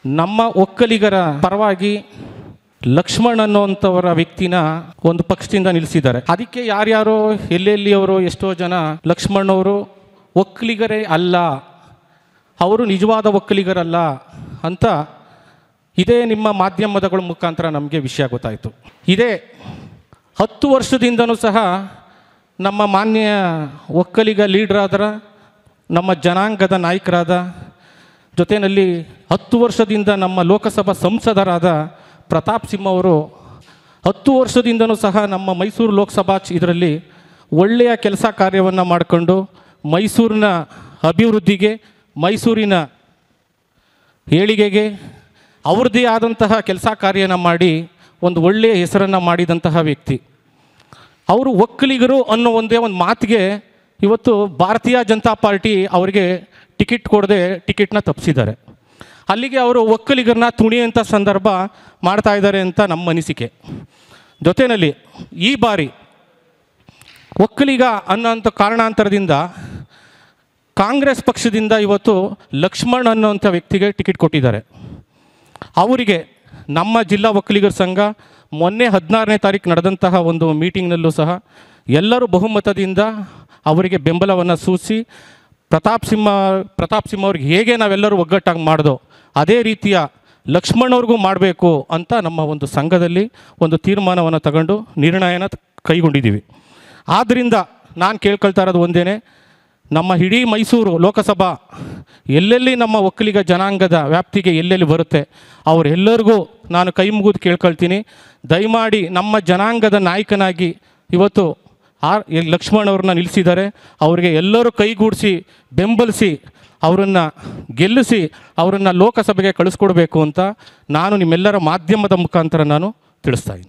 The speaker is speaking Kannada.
ನಮ್ಮ ಒಕ್ಕಲಿಗರ ಪರವಾಗಿ ಲಕ್ಷ್ಮಣ್ ಅನ್ನುವಂಥವರ ವ್ಯಕ್ತಿನ ಒಂದು ಪಕ್ಷದಿಂದ ನಿಲ್ಲಿಸಿದ್ದಾರೆ. ಅದಕ್ಕೆ ಯಾರ್ಯಾರೋ ಎಲ್ಲೆಲ್ಲಿಯವರು ಎಷ್ಟೋ ಜನ ಲಕ್ಷ್ಮಣ್ ಅವರು ಒಕ್ಕಲಿಗರೇ ಅಲ್ಲ, ಅವರು ನಿಜವಾದ ಒಕ್ಕಲಿಗರಲ್ಲ ಅಂತ ಇದೇ ನಿಮ್ಮ ಮಾಧ್ಯಮಗಳ ಮುಖಾಂತರ ನಮಗೆ ವಿಷಯ ಗೊತ್ತಾಯಿತು. ಇದೇ 10 ವರ್ಷದಿಂದನೂ ಸಹ ನಮ್ಮ ಮಾನ್ಯ ಒಕ್ಕಲಿಗ ಲೀಡ್ರಾದರ ನಮ್ಮ ಜನಾಂಗದ ನಾಯಕರಾದ ಜೊತೆಯಲ್ಲಿ 10 ವರ್ಷದಿಂದ ನಮ್ಮ ಲೋಕಸಭಾ ಸಂಸದರಾದ ಪ್ರತಾಪ್ ಸಿಂಹ ಅವರು 10 ವರ್ಷದಿಂದನೂ ಸಹ ನಮ್ಮ ಮೈಸೂರು ಲೋಕಸಭಾ ಇದರಲ್ಲಿ ಒಳ್ಳೆಯ ಕೆಲಸ ಕಾರ್ಯವನ್ನು ಮಾಡಿಕೊಂಡು ಮೈಸೂರಿನ ಅಭಿವೃದ್ಧಿಗೆ, ಮೈಸೂರಿನ ಏಳಿಗೆಗೆ ಅವ್ರದ್ದೇ ಆದಂತಹ ಕೆಲಸ ಕಾರ್ಯನ ಮಾಡಿ ಒಂದು ಒಳ್ಳೆಯ ಹೆಸರನ್ನು ಮಾಡಿದಂತಹ ವ್ಯಕ್ತಿ. ಅವರು ಒಕ್ಕಲಿಗರು ಅನ್ನೋ ಒಂದೇ ಒಂದು ಮಾತಿಗೆ ಇವತ್ತು ಭಾರತೀಯ ಜನತಾ ಪಾರ್ಟಿ ಅವರಿಗೆ ಟಿಕೆಟ್ ಕೊಡದೆ ಟಿಕೆಟ್ನ ತಪ್ಪಿಸಿದ್ದಾರೆ. ಅಲ್ಲಿಗೆ ಅವರು ಒಕ್ಕಲಿಗರನ್ನ ತುಣಿಯಂಥ ಸಂದರ್ಭ ಮಾಡ್ತಾ ಇದ್ದಾರೆ ಅಂತ ನಮ್ಮ ಅನಿಸಿಕೆ. ಜೊತೆಯಲ್ಲಿ ಈ ಬಾರಿ ಒಕ್ಕಲಿಗ ಅನ್ನೋಂಥ ಕಾರಣಾಂತರದಿಂದ ಕಾಂಗ್ರೆಸ್ ಪಕ್ಷದಿಂದ ಇವತ್ತು ಲಕ್ಷ್ಮಣ್ ಅನ್ನೋಂಥ ವ್ಯಕ್ತಿಗೆ ಟಿಕೆಟ್ ಕೊಟ್ಟಿದ್ದಾರೆ. ಅವರಿಗೆ ನಮ್ಮ ಜಿಲ್ಲಾ ಒಕ್ಕಲಿಗರ ಸಂಘ ಮೊನ್ನೆ 16ನೇ ತಾರೀಕು ನಡೆದಂತಹ ಒಂದು ಮೀಟಿಂಗ್ನಲ್ಲೂ ಸಹ ಎಲ್ಲರೂ ಬಹುಮತದಿಂದ ಅವರಿಗೆ ಬೆಂಬಲವನ್ನು ಸೂಚಿಸಿ ಪ್ರತಾಪ್ ಸಿಂಹ ಅವ್ರಿಗೆ ಹೇಗೆ ನಾವೆಲ್ಲರೂ ಒಗ್ಗಟ್ಟಾಗಿ ಮಾಡಿದೋ ಅದೇ ರೀತಿಯ ಲಕ್ಷ್ಮಣ್ ಅವ್ರಿಗೂ ಮಾಡಬೇಕು ಅಂತ ನಮ್ಮ ಒಂದು ಸಂಘದಲ್ಲಿ ಒಂದು ತೀರ್ಮಾನವನ್ನು ತಗೊಂಡು ನಿರ್ಣಯನ ಕೈಗೊಂಡಿದ್ದೀವಿ. ಆದ್ದರಿಂದ ನಾನು ಕೇಳ್ಕೊಳ್ತಾ ಇರೋದು ಒಂದೇ, ನಮ್ಮ ಇಡೀ ಮೈಸೂರು ಲೋಕಸಭಾ ಎಲ್ಲೆಲ್ಲಿ ನಮ್ಮ ಒಕ್ಕಲಿಗ ಜನಾಂಗದ ವ್ಯಾಪ್ತಿಗೆ ಎಲ್ಲೆಲ್ಲಿ ಬರುತ್ತೆ ಅವರೆಲ್ಲರಿಗೂ ನಾನು ಕೈ ಮುಗಿದು ಕೇಳ್ಕೊಳ್ತೀನಿ, ದಯಮಾಡಿ ನಮ್ಮ ಜನಾಂಗದ ನಾಯಕನಾಗಿ ಇವತ್ತು ಲಕ್ಷ್ಮಣ್ ಅವ್ರನ್ನ ನಿಲ್ಲಿಸಿದ್ದಾರೆ. ಅವರಿಗೆ ಎಲ್ಲರೂ ಕೈಗೂಡಿಸಿ ಬೆಂಬಲಿಸಿ ಅವರನ್ನು ಗೆಲ್ಲಿಸಿ ಅವರನ್ನು ಲೋಕಸಭೆಗೆ ಕಳಿಸ್ಕೊಡ್ಬೇಕು ಅಂತ ನಾನು ನಿಮ್ಮೆಲ್ಲರ ಮಾಧ್ಯಮದ ಮುಖಾಂತರ ನಾನು ತಿಳಿಸ್ತಾ ಇದ್ದೀನಿ.